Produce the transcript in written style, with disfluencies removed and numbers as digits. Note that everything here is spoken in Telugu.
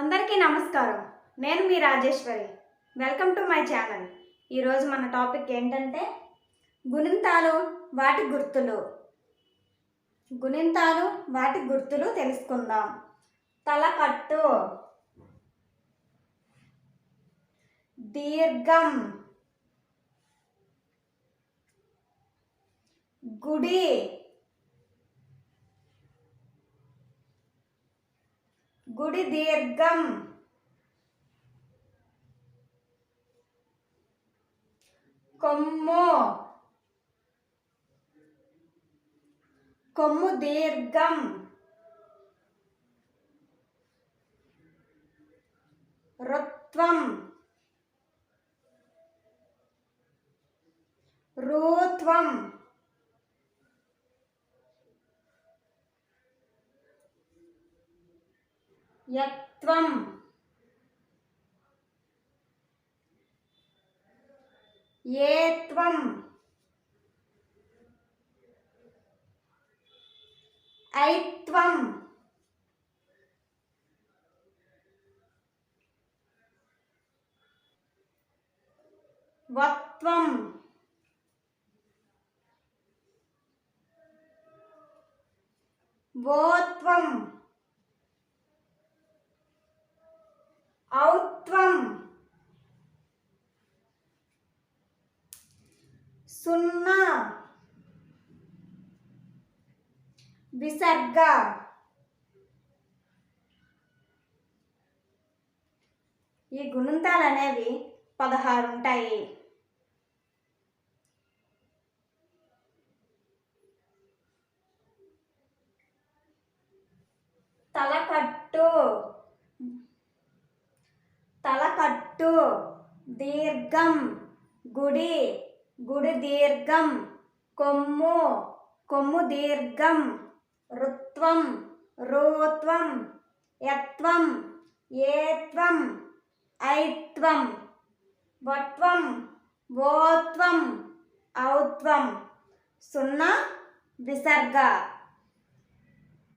అందరికీ నమస్కారం. నేను మీ Rajeshwari. Welcome to my channel. ఈరోజు మన టాపిక్ ఏంటంటే గుణింతాలు వాటి గుర్తులు. గుణింతాలు వాటి గుర్తులు తెలుసుకుందాం. తలకట్టు, దీర్ఘం, గుడి, గుడి దీర్ఘం, కొమ్ము, కొమ్ము దీర్ఘం, రుత్వం, రూత్వం, యత్వం, ఏత్వం, ఐత్వం, వత్వం, వోత్వం, ఔత్వం, సున్నా, విసర్గ. ఈ గుణింతాలు అనేవి 16 ఉంటాయి. తలకట్టు, తలకట్టు, దీర్ఘం, గుడి, గుడి దీర్ఘం, కొమ్ము, కొమ్ము దీర్ఘం, రుత్వం, రూత్వం, యత్వం, ఏత్వం, ఐత్వం, వత్వం, వోత్వం, ఔత్వం, సున్నా, విసర్గ.